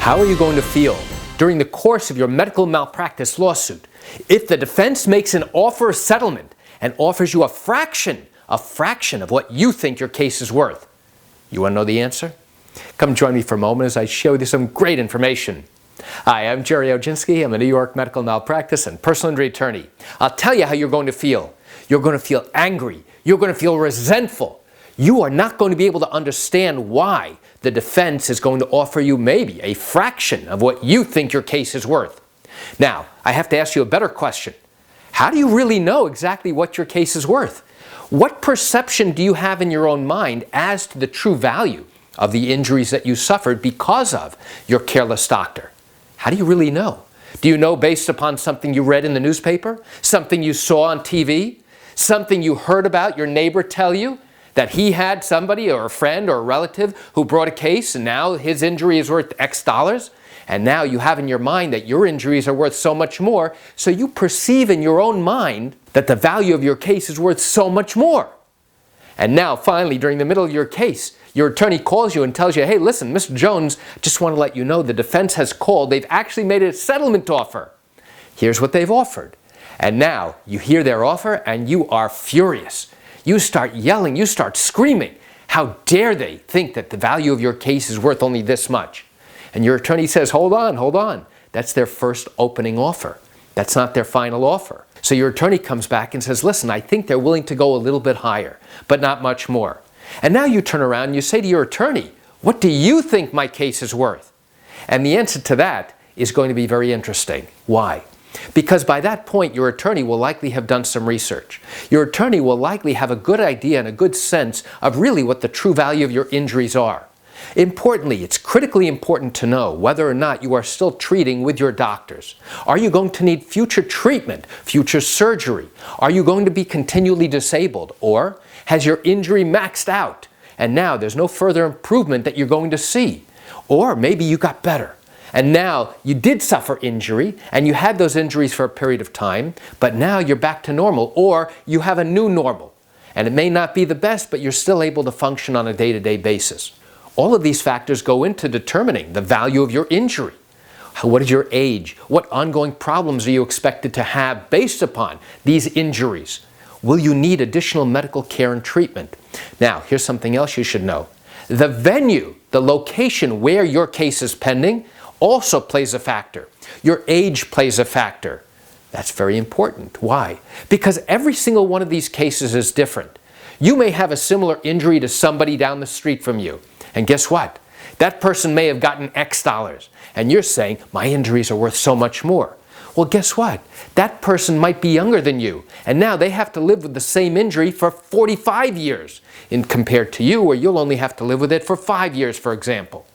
How are you going to feel during the course of your medical malpractice lawsuit if the defense makes an offer of settlement and offers you a fraction of what you think your case is worth? You want to know the answer? Come join me for a moment as I share with you some great information. Hi, I'm Gerry Oginski. I'm a New York medical malpractice and personal injury attorney. I'll tell you how you're going to feel. You're going to feel angry. You're going to feel resentful. You are not going to be able to understand why the defense is going to offer you maybe a fraction of what you think your case is worth. Now, I have to ask you a better question. How do you really know exactly what your case is worth? What perception do you have in your own mind as to the true value of the injuries that you suffered because of your careless doctor? How do you really know? Do you know based upon something you read in the newspaper? Something you saw on TV? Something you heard about your neighbor tell you? That he had somebody or a friend or a relative who brought a case and now his injury is worth X dollars? And now you have in your mind that your injuries are worth so much more, so you perceive in your own mind that the value of your case is worth so much more. And now finally, during the middle of your case, your attorney calls you and tells you, hey, listen, Mr. Jones, just want to let you know the defense has called. They've actually made a settlement offer. Here's what they've offered. And now you hear their offer and you are furious. You start yelling, you start screaming. How dare they think that the value of your case is worth only this much? And your attorney says, hold on. That's their first opening offer. That's not their final offer. So your attorney comes back and says, listen, I think they're willing to go a little bit higher, but not much more. And now you turn around and you say to your attorney, what do you think my case is worth? And the answer to that is going to be very interesting. Why? Because by that point, your attorney will likely have done some research. Your attorney will likely have a good idea and a good sense of really what the true value of your injuries are. Importantly, it's critically important to know whether or not you are still treating with your doctors. Are you going to need future treatment, future surgery? Are you going to be continually disabled? Or has your injury maxed out and now there's no further improvement that you're going to see? Or maybe you got better. And now you did suffer injury and you had those injuries for a period of time, but now you're back to normal, or you have a new normal. And it may not be the best, but you're still able to function on a day-to-day basis. All of these factors go into determining the value of your injury. What is your age? What ongoing problems are you expected to have based upon these injuries? Will you need additional medical care and treatment? Now, here's something else you should know. The venue, the location where your case is pending, also plays a factor. Your age plays a factor. That's very important. Why? Because every single one of these cases is different. You may have a similar injury to somebody down the street from you. And guess what? That person may have gotten X dollars. And you're saying, my injuries are worth so much more. Well, guess what? That person might be younger than you. And now they have to live with the same injury for 45 years compared to you, where you'll only have to live with it for 5 years, for example.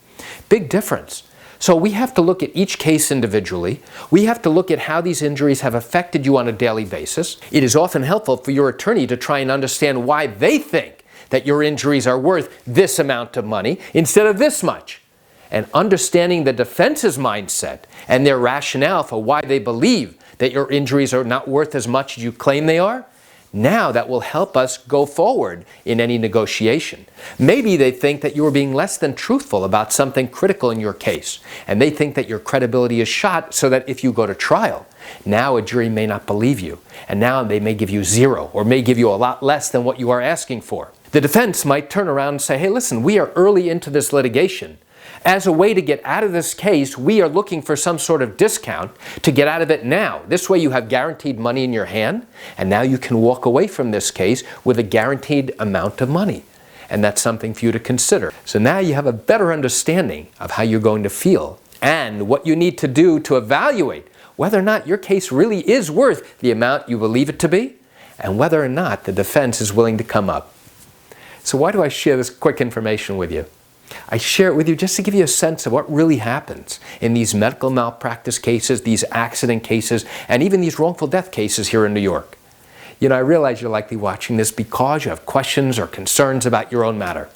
Big difference. So we have to look at each case individually. We have to look at how these injuries have affected you on a daily basis. It is often helpful for your attorney to try and understand why they think that your injuries are worth this amount of money instead of this much. And understanding the defense's mindset and their rationale for why they believe that your injuries are not worth as much as you claim they are, now that will help us go forward in any negotiation. Maybe they think that you are being less than truthful about something critical in your case, and they think that your credibility is shot so that if you go to trial, now a jury may not believe you, and now they may give you zero or may give you a lot less than what you are asking for. The defense might turn around and say, hey, listen, we are early into this litigation. As a way to get out of this case, we are looking for some sort of discount to get out of it now. This way you have guaranteed money in your hand, and now you can walk away from this case with a guaranteed amount of money. And that's something for you to consider. So now you have a better understanding of how you're going to feel and what you need to do to evaluate whether or not your case really is worth the amount you believe it to be, and whether or not the defense is willing to come up. So why do I share this quick information with you? I share it with you just to give you a sense of what really happens in these medical malpractice cases, these accident cases, and even these wrongful death cases here in New York. You know, I realize you're likely watching this because you have questions or concerns about your own matter.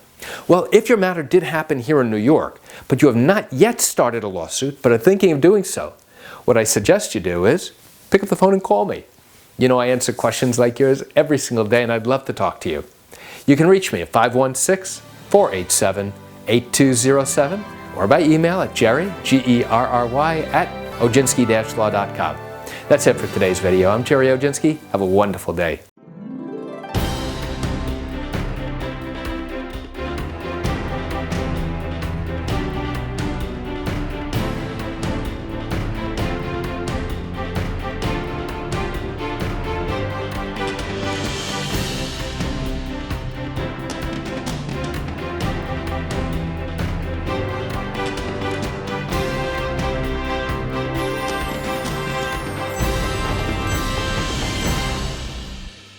Well, if your matter did happen here in New York, but you have not yet started a lawsuit, but are thinking of doing so, what I suggest you do is pick up the phone and call me. You know, I answer questions like yours every single day, and I'd love to talk to you. You can reach me at 516-487-8207, or by email at Gerry, Gerry, at Oginski-law.com. That's it for today's video. I'm Gerry Oginski. Have a wonderful day.